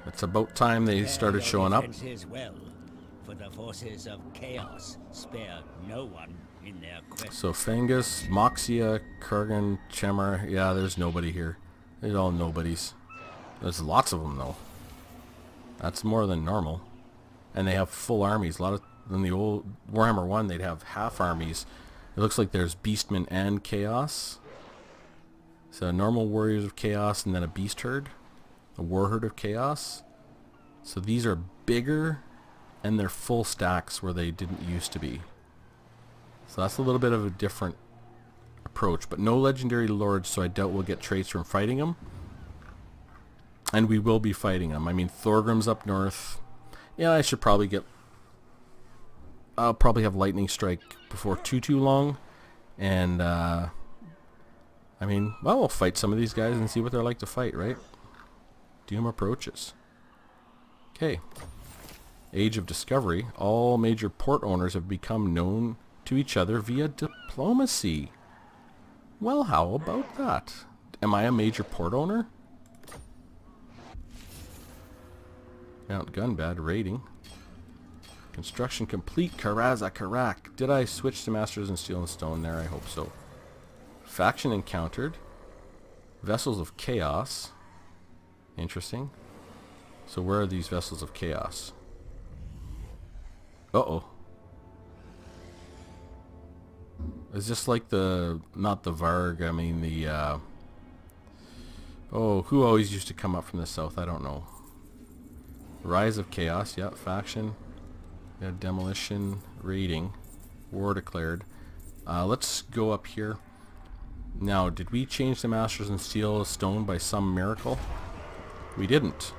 it's about time they started showing up. Well, for the forces of chaos spare no one in their quest. So Fengus, Moxia, Kurgan, Chemar. Yeah, there's nobody here. There's all nobodies. There's lots of them though. That's more than normal. And they have full armies. A lot of in the old Warhammer 1 they'd have half armies. It looks like there's Beastmen and Chaos. So normal warriors of Chaos and then a Beast Herd. A War Herd of Chaos. So these are bigger and they're full stacks where they didn't used to be. So that's a little bit of a different approach. But no legendary lords, so I doubt we'll get traits from fighting them. And we will be fighting them. I mean, Thorgrim's up north. Yeah, I should probably get... I'll probably have lightning strike before too long. And, I mean, well, we'll fight some of these guys and see what they're like to fight, right? Doom approaches. Okay. Age of Discovery. All major port owners have become known to each other via diplomacy. Well, how about that? Am I a major port owner? Mount Gunbad rating. Construction complete. Karaza Karak. Did I switch to Masters in Steel and Stone there? I hope so. Faction encountered. Vessels of Chaos. Interesting. So where are these Vessels of Chaos? Uh-oh. Is this like the... not the Varg, I mean the... oh, who always used to come up from the south? I don't know. Rise of Chaos, yeah, faction. Yeah, demolition, raiding. War declared. Let's go up here. Now, did we change the Masters in Steel Stone by some miracle? We didn't.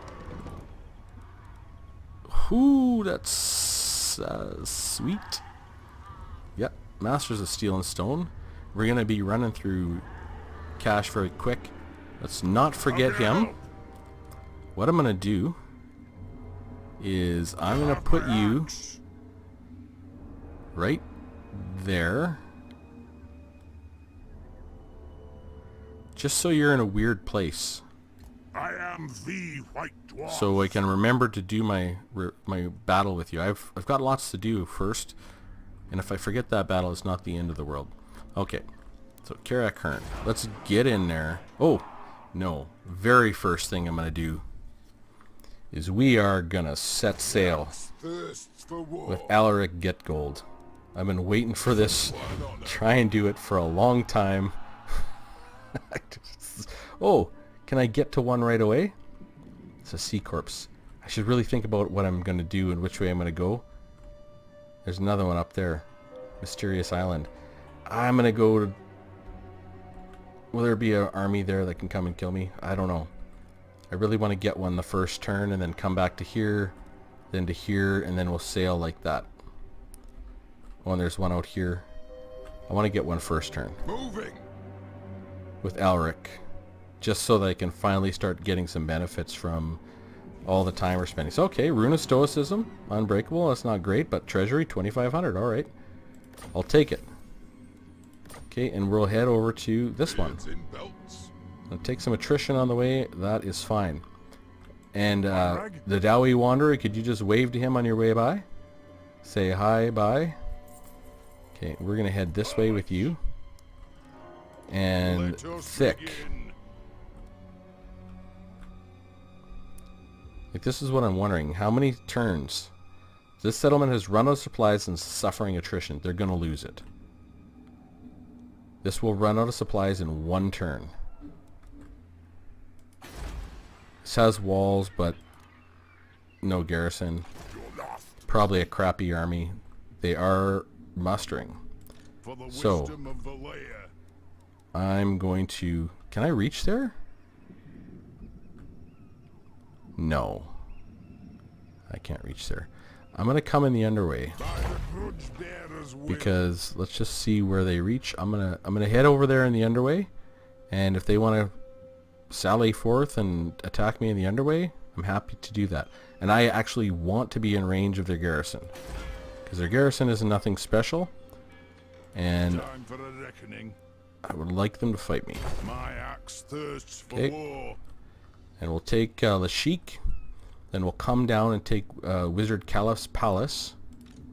Ooh, that's sweet. Yep, Masters of Steel and Stone. We're going to be running through cash very quick. Let's not forget him. What I'm going to do is I'm going to put you right there. Just so you're in a weird place. I am the White Dwarf. So I can remember to do my battle with you. I've got lots to do first. And if I forget that battle, it's not the end of the world. Okay. So Karak Hearn. Let's get in there. Oh, no. Very first thing I'm going to do is we are going to set sail Thirsts for war. with Alaric Getgold. I've been waiting for this. Try and do it for a long time. Oh, can I get to one right away? It's a sea corpse. I should really think about what I'm going to do and which way I'm going to go. There's another one up there. Mysterious Island. I'm going to go to... Will there be an army there that can come and kill me? I don't know. I really want to get one the first turn and then come back to here, then to here, and then we'll sail like that. Oh, and there's one out here. I want to get one first turn. Moving. With Alaric. Just so that I can finally start getting some benefits from all the time we're spending. So, okay, Rune of Stoicism. Unbreakable. That's not great, but Treasury, 2,500. Alright. I'll take it. Okay, and we'll head over to this one. In belts. I'll take some attrition on the way. That is fine. And the Dowie Wanderer, could you just wave to him on your way by? Say hi, bye. Okay, we're going to head this way with you. And Let us thick. begin. Like, this is what I'm wondering. How many turns? This settlement has run out of supplies and suffering attrition. They're going to lose it. This will run out of supplies in one turn. This has walls, but no garrison. You're lost. Probably a crappy army. They are mustering. For the So- wisdom of the layer. I'm going to... Can I reach there? No. I can't reach there. I'm going to come in the underway. By the grudge bearer's will. Because let's just see where they reach. I'm gonna head over there in the underway, and if they want to sally forth and attack me in the underway, I'm happy to do that. And I actually want to be in range of their garrison, because their garrison is nothing special, and Time for a reckoning. I would like them to fight me. My axe thirsts for 'Kay. war. And we'll take Lashik, then we'll come down and take Wizard Caliph's Palace,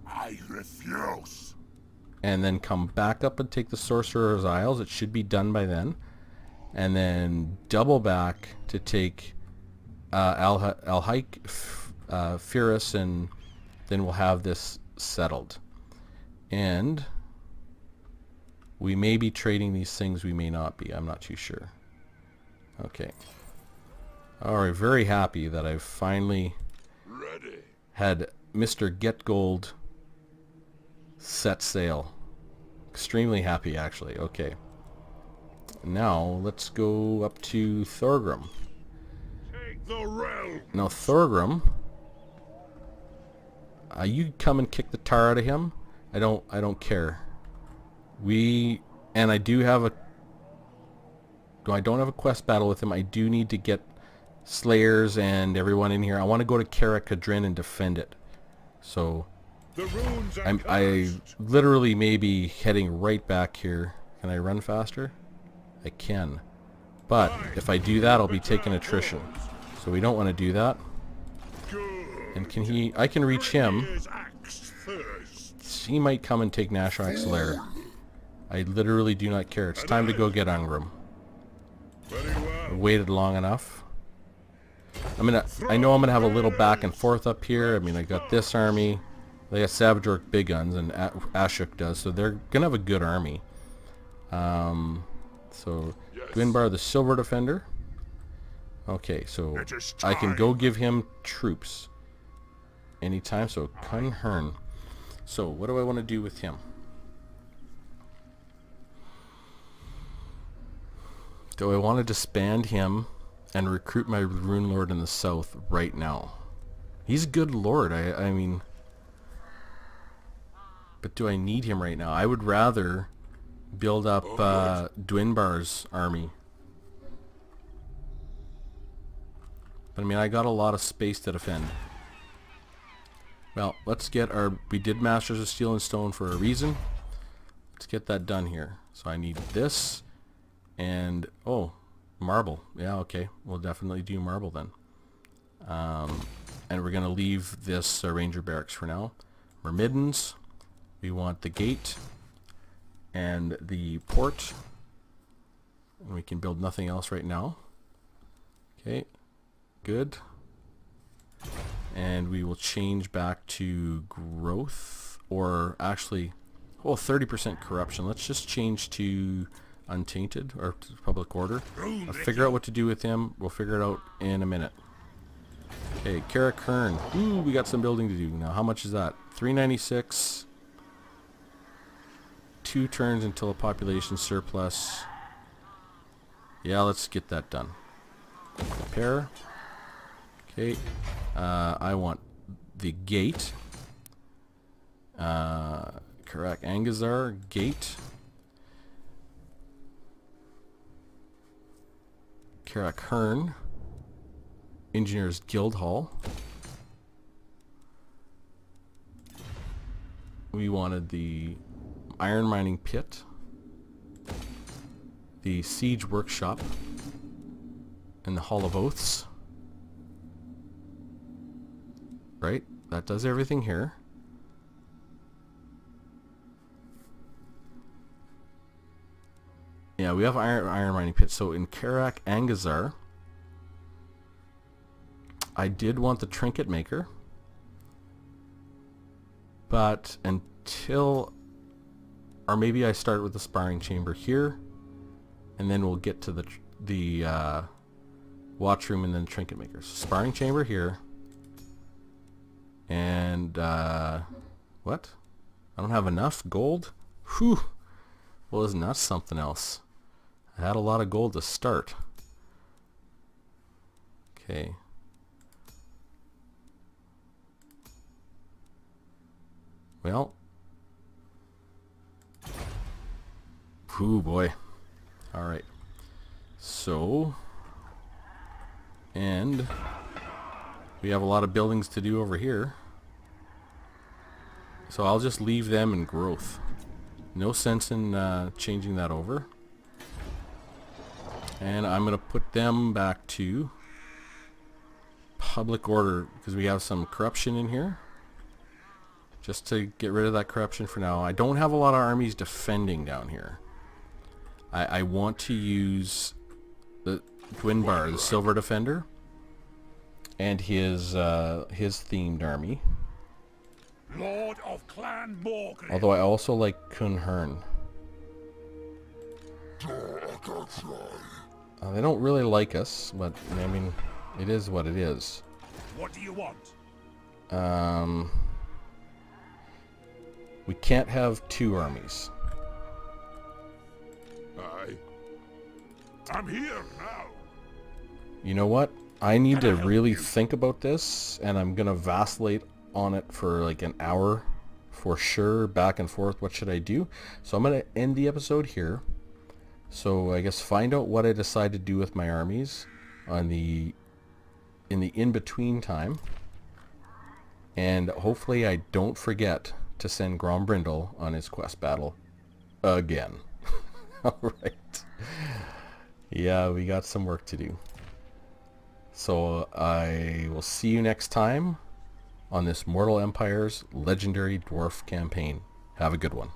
I refuse. and then come back up and take the Sorcerer's Isles. It should be done by then. And then double back to take Alhaik, Firis, and then we'll have this settled. And we may be trading these things, we may not be. I'm not too sure. Okay. Alright, very happy that I've finally Ready. had Mr. Getgold set sail. Extremely happy, actually. Okay. Now, let's go up to Thorgrim. Take the realm. Now Thorgrim, you come and kick the tar out of him. I don't care. And I do have a. No, I don't have a quest battle with him. I do need to get Slayers and everyone in here. I want to go to Kadrin and defend it. So The runes are I cast. literally may be heading right back here. Can I run faster? I can. But if I do that, I'll be taking attrition. So we don't want to do that. Good. And can he... I can reach him. Here's axe first. He might come and take Nashrak's lair. I literally do not care. It's time to go get Ungrim. Very well. I waited long enough. I know I'm gonna have a little back and forth up here. I mean, I got this army. They got Savage Orc big guns, and Ashok does, so they're gonna have a good army. So Gwynbar the Silver Defender. Okay, so It is I can go time. give him troops anytime. So Cunhern. So what do I want to do with him? Do I want to disband him and recruit my Rune Lord in the south right now? He's a good lord, I mean... But do I need him right now? I would rather build up Dwinbar's army. But I mean, I got a lot of space to defend. Well, let's get our... We did Masters of Steel and Stone for a reason. Let's get that done here. So I need this... And, oh, marble. Yeah, okay. We'll definitely do marble then. And we're going to leave this Ranger Barracks for now. Myrmidons. We want the gate. And the port. And we can build nothing else right now. Okay. Good. And we will change back to growth. Or actually, oh, 30% corruption. Let's just change to... Untainted or public order. I'll figure out what to do with him. We'll figure it out in a minute. Okay, Carrick Hearn. Ooh, we got some building to do now. How much is that? 396. 2 turns until a population surplus. Yeah, let's get that done. Repair. Okay. I want the gate. Karak Angazar gate. Karak Hearn, Engineers Guild Hall. We wanted the Iron Mining Pit, the Siege Workshop, and the Hall of Oaths. Right? That does everything here. Yeah, we have iron mining pit. So in Karak Angazar, I did want the trinket maker, but until, or maybe I start with the sparring chamber here, and then we'll get to the watch room and then trinket maker. So sparring chamber here, and what? I don't have enough gold. Whew. Well, isn't that something else? I had a lot of gold to start. Okay. Well. Ooh, boy. Alright. So. And we have a lot of buildings to do over here. So I'll just leave them in growth. No sense in changing that over. And I'm going to put them back to public order because we have some corruption in here. Just to get rid of that corruption for now. I don't have a lot of armies defending down here. I want to use the Gwynbar, the Silver Defender, and his themed army. Lord of Clan Morgan. Although I also like Cunhern. They don't really like us, but I mean, it is what it is. What do you want? We can't have 2 armies. I'm here now. You know what? I need to really think about this, and I'm gonna vacillate on it for like an hour for sure, back and forth. What should I do? So I'm gonna end the episode here. So I guess find out what I decide to do with my armies on in the in-between time, and hopefully I don't forget to send Grombrindle on his quest battle again. All right. Yeah, we got some work to do. So I will see you next time on this Mortal Empire's Legendary Dwarf campaign. Have a good one.